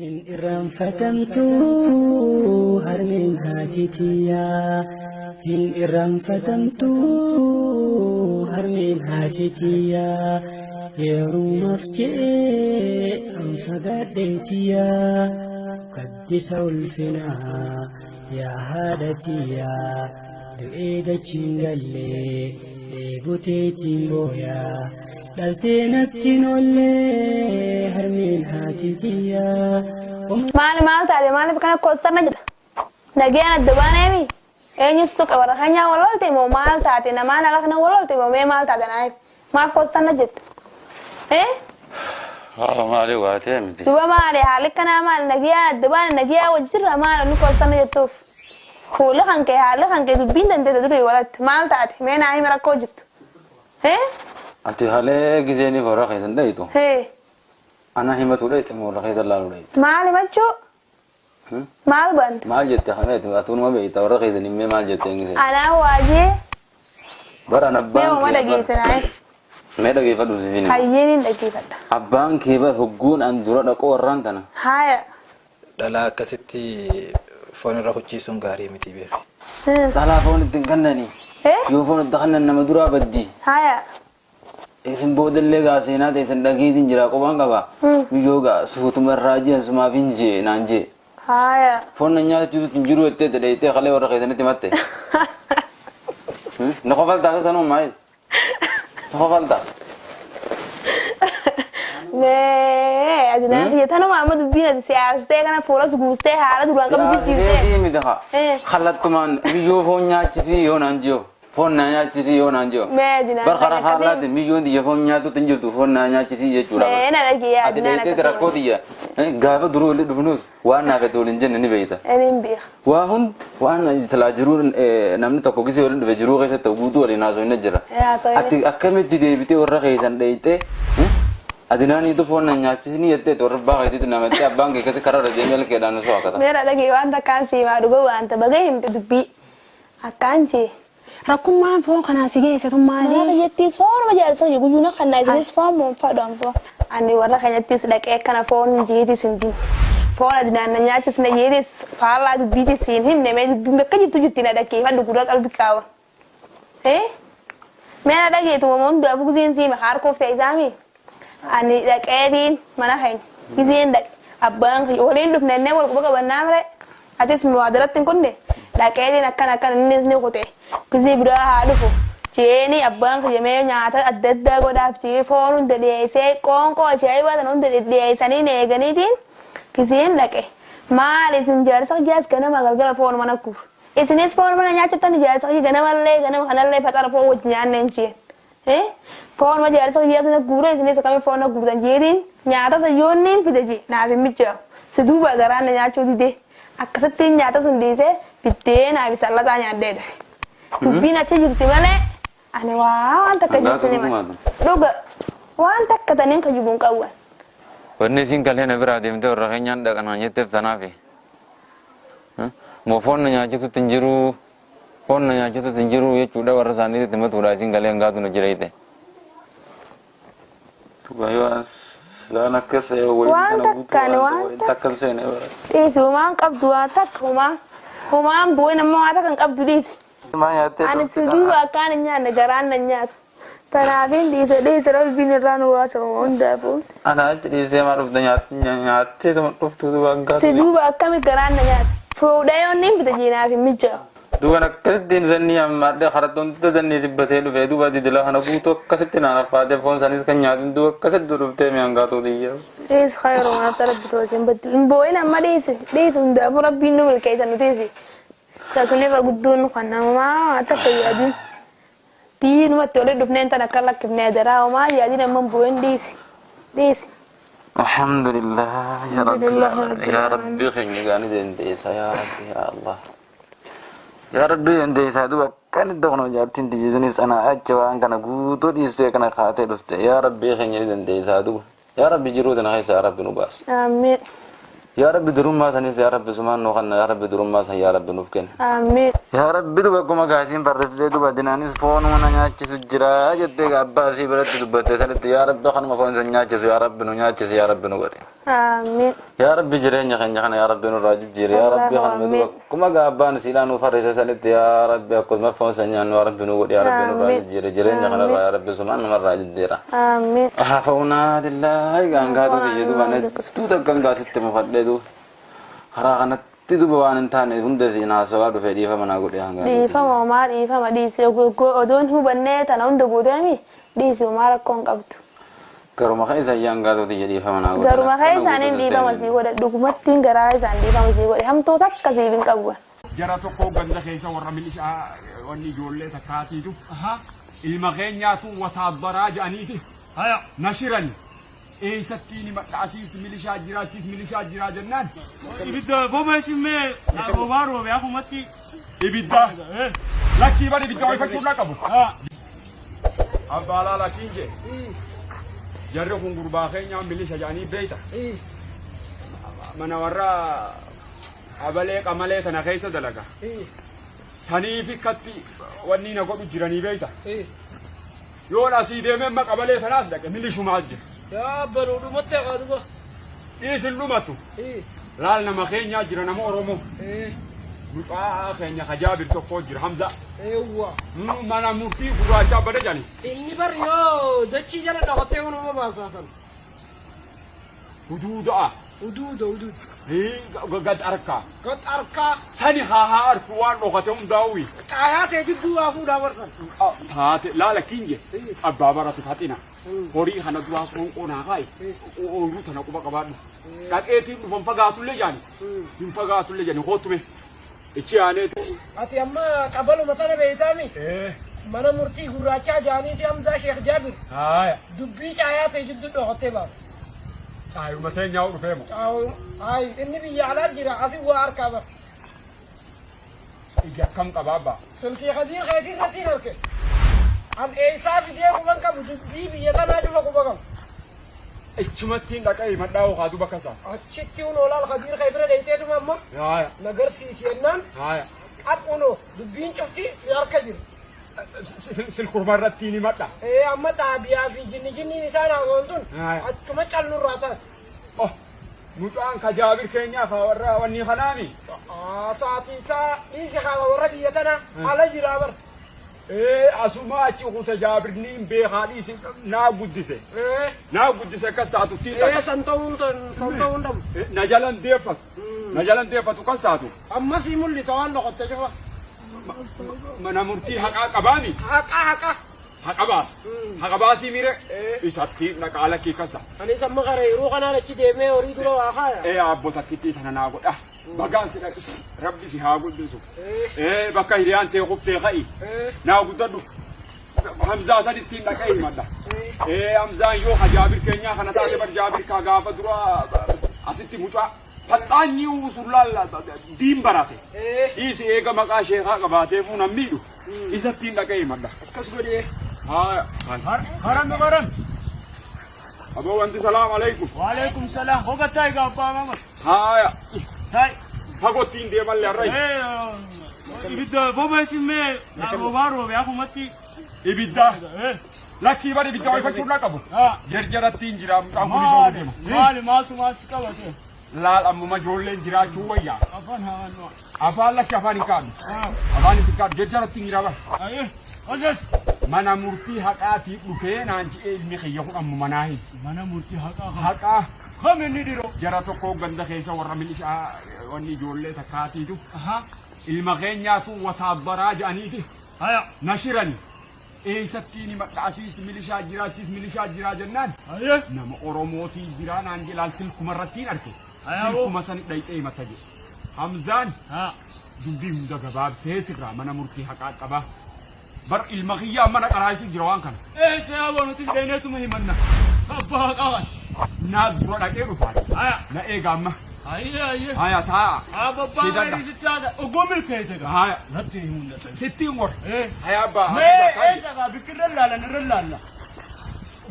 إن إرم فتمتو هرمين هاتيتيا إن إرم فتمتو هرمين هاتيتيا يرو مفجئ أنفقاديتيا قد سولفنا يا هادتيا دعيدة جنجلي بوتيتين بويا دلتينتي نولي هرمين هاتيتيا maal taate maaliif kana koottarna jedha nageen addabaanemi eenyustu qabara kanyaa walolte moo maal taate namaan ala kana walolte moo mee maal taate naayif maal koottarna jetta maali waatee miti duba maali haali kanaa maal nageen addabaan nageen wajjirra maal nu koottarna jettuuf fuula haali dubbiin dandeete durii walatte maal taate mee naayif rakkoo jirtu ati halee gizeeni warra keessan dhayitu ana himatu dhayte moo warra keessa laalu dhayte maali machuu maal banta maal jette hameetu atuunuma beeyta warra keessan himmee maal jette ingise anaa waajee bara abbaan mee dhageessanaay mee dhageeffadhu sifini hayyeeniin dhageeffadha abbaan kee bar hogguun an dura dhaqoo warraan tana haya dhalaa akkasitti foon irra hojjiisuun gaarii miti beeku. dhalaa foon ittiin kannanii yoo foon itti kannan nama duraa baddi haya isin boodallee gaa seenaa teessan dhageetiin jira qophaan qaba biyyoo gaa suutuma irraa jiran sumaaf hin jee naan jee haya foon na nyaachuutu hin jiru jettee dhadheettee kalee warra keessanitti matte na qofaltaa sanuu maayis na qofaltaa mee adinaan tanuma amma dubbiin ati siyaastee kana fuulas guustee haala duraan qabu jijjiirtee siyaasee miti haa kallattumaan biyyoo foon nyaachisii yoo naan jiyo foon na nyaachisii yoo naan jiyo mee adinaan bar karaa haalaati biyyoon diyya foon nyaatutti hin jirtu foon na nyaachisii jechuudha mee na dhagee ati dheettee rakkoo diyya gaafa duruu walitti dhufunuus waan naaf etool hin jenne ni beeyta eniin beeka waa hund waan talaa jiruu namni tokko gisee waliin dhufe jiruu keessatti guutuu waliin haasoo hin jira ati akkamitti deebitee warra keessan dheeytee adinaanii tu foon na nyaachisni jettee warra baaqeetitti namatti abbaan keessatti karaa irra deemee alkeedhaan osoo akkata mee na dhagee waan takkaan siimaa dhuga waanta bagee himte dubbii akkaan jee rakkummaan foon kanaa si geessatu maali? Warra keenyattis foonuma jaalasa guyyuuna kan naayitinis foon moonfadhaan foon. Ani warra keenyattis dhaqee kana foon jeetis hin jiru. Foon adinaan na nyaachis na jeetis faallaa dubbiitis hin himne mee dubbiin bakka jirtu jirti na dhaqee fadhu guddaa qalbii qaaba. Mee na dhageetu moomoon daafu gizeen siima harkoof ta'e isaami. Ani dhaqeetiin mana keenya gizeen dhaqe abbaan waliin dhufnee wal quba qabannaa mire atis muwaadarratti hin kunne dhaqeetiin akkan innis ni kute. Kisi biraa haa dhufu jeeni abbaan kiyamee nyaata adda addaa godhaaf jee foon hunda dhiyeessee qoonqoo ishee baatan hunda dhiyeessanii eeganiitiin kisiin dhaqe maal isin jaarsa jaas ganama galgala foon mana kuuf isinis foon mana nyaachatan jaarsa ganamallee ganama kanallee faxara foon wajji nyaanne hin jeen foon ma jaarsa jaasna guure isinis akkamii foon na guurtan jeetiin nyaata sayyoonni hin fide jee naaf hin mijjaa si duuba garaan na nyaachuu didee akkasatti nyaata sun dhiisee biddeen naaf sallataa nyaaddee dhafe. Dubbiin achi jirti malee ani waan takka jirti malee dhuga waan takka taniin ka jibuun qabuun. Wanni isin kaleen biraa deemtee warra keenyaan dhaqanaan jetteef sanaafi. Moo foon na nyaachisutti hin jiru foon na nyaachisutti hin jiru jechuudha warra isaaniitti himatuudha isin kaleen gaatu na jira jette. Silaan akkas waan takkaan waan takka dhiisi humaan qabdu waan takka humaan bu'ee nama waan takka hin qabdu dhiisi. Ani sujuba akkaan hin nyaanne garaan na nyaatu. Kanaafin dhiise rabbiin irraa nu waasa hundaafu. Ana achi dhiisee maa dhufte nyaattee sama dhuftuutu waan gaatu. Sujuba akkami garaan na nyaatu. Fuudhee yoon hin bita jiinaaf hin mijjaa. Duuban akkasittiin zannii hammaadhee karattoonta zannii sibbatee dhufee duuba didila kana guutuu akkasitti naan affaatee foon isaaniis kan nyaatu duuba akkasitti dhuftee mi'aan gaatu xiyyaa. Dhiisi kayroo naaf rabbi tolcheen baddu. Hin boo'in amma dhiisi hundaafuu rabbiin nu milkeessan nuti. Sasunirra guddoon kan namaa takka yaadin diinumatti waliin dhufneen tan akka lakkifnee daraa homaa yaadin amma bu'een dhiisi. Alhamdulillah ya rabbi keenya gaanii dandeessa yaa rabbi yaa Allah. Yaa rabbi dandeessa duuba kan iddoo kana jaartiin dijituunis ana achi waan kana guutuu dhiistee kana kaatee dhufte yaa rabbi keenya dandeessa duuba. Yaa rabbi jiruu tana keessa yaa rabbi nu baas. Amiin. يا رب درما سنيس يا رب سمان نوخنا يا رب درما سن يا رب نوفكن آمين يا رب دوبا كما غاسين برت دوبا دينانيس فون وانا نياچ سجرا جدي عباسي برت دوبا تسنت يا رب خن ما فون سن نياچ يا رب نو نياچ يا رب نو غدي آمين يا ربي جرينا خنجنا يا ربي نراجع جري يا ربي خنمدوك كما قابان سيلان وفرس سنت يا ربي أكون مفهوم سنيان يا ربي نقول يا ربي نراجع جري جرينا خنا يا ربي سبحان نراجع جرا آمين حفونا لله كانغادو تيجي بنا تودا كانغا سيستم فددو خراغنا تدو بوان انتان هندسي ناسوا دو فدي فمنا قول يا هانغا دي فما ما دي فما دي سيو أدون هو بنيت أنا عند بودامي دي سيو ما ركون قبض كرما خيسا يانغادو تيجي فمنا قول كرما خيسا نين دي فما سيو ده دوكمتين كراي سان دي فما سيو هم تو تك كسيبين قبوا جراتو كو غندا خيسا ورمليش وني جولة تكاتيتو المغنياتو وتعبراج أنيتي هيا نشرني إيه ستيني مقاسيس ميليشا جراتيس ميليشا جرا جنان إبدا بوما اسمه أبو بارو بياكو متي إبدا لكي بني بيدا ويفتح لك أبو أبالا لكينجي جرّكم غرباخين يوم ميليشا جاني بيتا من ورا أبليك عملية أنا خيسة دلقة ثاني في كتي وني نقول جراني بيتا يولا سيدي من مقابلة ثلاث دقة ميليشو ماجر يا برودو متى قادوا إيه سلوماتو لا لنا مخين يا جرنا مورمو بقى خين يا خجابر تقول جر حمزة أيوة ما أنا مفتي فراجع بدأ جاني إني بريو دتشي جانا دعوتي ونما باساسا حدود ودود إيه قد أركا قد أركا سني ها أركوان لغتهم داوي آيات يجدوا أفو داورسن تات لا لكينجي أبابرة فاتينا هوري خنا دوا سون قنا هاي أورو تنا كوبا كبار قد إيتي مفقاتو لي جاني مفقاتو لي جاني خوتمي إتشاني أتي أما قبلوا مثلا بيتامي mana murti guracha jani ti amza Sheikh Jabir هاي dubbi آيات يجدوا دعوتي بس هاي ومتين ياو فهموا هاي إني بيجي على الجرا أسي وأركبه إجا كم كبابا سلكي خدير خدير نتيجة كه am Isa video kuman ka budubbi biya kana juma ko bagam إتشمتين لك أي مداو خادو بكسا achitti uno lal khadir khaybre deite dum amma هاي nagar si siennan هاي ab uno dubbin chofti yar kajir سلكور مرة تيني مدة amma tabiya fi jinni nisana gontun هاي attuma callu rata أوه متوان كجابر كينيا فورا وني خنامي saati ta isi khawa warra biyatana ala jirabar أسمع أشوف تجابر نيم بخاليس نا قدسة كساتو تيلا santoon dam نجالن ديفت كساتو amma si mulli sawan lokotte jawa من مرتي حق أبامي haka حق باسي ميره إساتي نقالك كسا ani samma gare ru kana la chide me ori duro akha أبو تكتي ثنا ناقول بقى ربي سيهاقول بيسو بقى هيران تيغف تيغاي ناقول دادو حمزة سادتين لكاي مادا حمزة يو حجابر كينيا خنا تاتي بر جابر كاغافا دروا أسيتي متوا فتاني وسلال دين براتي إيسي إيغا مقا شيخا قباتي فونا ميدو إساتين لكاي مادا kasgodi هاي هرم أبو أنت السلام عليكم وعليكم السلام هو قتاي قابا ماما هاي هاي فقوتين دي مالي الرأي إبدا بوما اسمه أبو بارو بياكو متي إبدا لكي بني بيدا ويفتح لك أبو جرجرتين جرا أمبولي سوري ديما مالي مالتو ماسكا وتي لا أمو مجولين جرا شوية أفن هانو أفعل لك أفاني كان أفاني سكار جرجرتين جرا أيه أجلس mana murtii haqaatii dhufee naan ji'ee ilmi kiyya kun ammu manaahi mana murtii haqaa haqaa kam inni dhiro jara tokko ganda keessa warra milishaa wanni ijoollee takkaatiitu ilma keenyaatu wataabbaraa jedhaniiti haya nashirani eessattiin maqaasiis milishaa jiraa jennaan nama oromootii jiraa naan jilaal silkumarrattiin arge silkuma san dhayxee mata jedhe hamzaan dubbii hunda gabaabsee sirraa mana murtii haqaa qaba بر المغية أما نقرايس الجوان كان. إيه سيابون تجدينيتو مهمنا. أبا قال. نادرو لك إيه رفاعي. نا إيه قامة. هيا تا. أبا باري ستة أقوم الكيتة. هيا. نبتين 60 مر. هيا با. إيه سكا بكرة لا نرلا.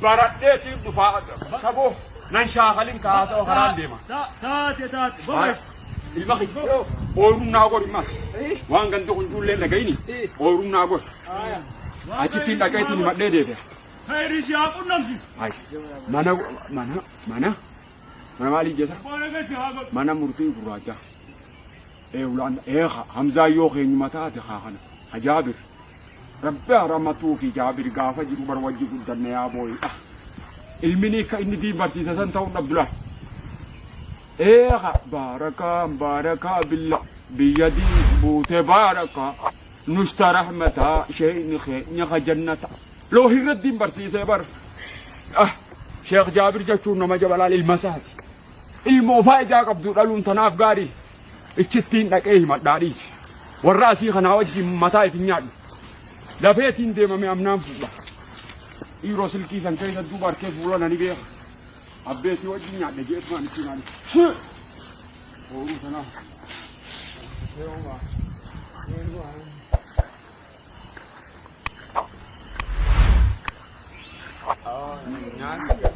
بارتي رفاعي. سبو ننشاغلين كاسة وخران ديما. تات. بس. المغي أورم ناقور إمات وان كنتو كنتو لين لقيني أورم ناقور أجتين لقيتني مدة ده هاي ريسي أقول نمسيس هاي مانا mana maali jesa mana murtii gurraacha ulaan hamzaa yoo keenyu mataa ati kaakana ajaabir rabbi haramatuu fi jaabir gaafa jiru bar wajji guddanne yaa booyi ilmini ka inni dii barsiisa san ta'uu dhabdula baarakaa billa biyyadii buute baarakaa nushta rahmataa sheeyni keenya jannata loo hirraddiin barsiisee bar sheekh jaabir jechuun nama jabalaan ilma isaati ilmoo faayidaa qabdu dhaluun tanaaf gaarii ichittiin dhaqee himadhaadhiisi warra asii kanaa wajjin mataa ifin nyaadhu lafeetiin deemame amnaan fuudha dhiiroo silkii san keessa duuba harkee fuula nani beeka abbeetii wajjin nyaadhe jeetumaan itti maali ooluu tanaaf nyaanni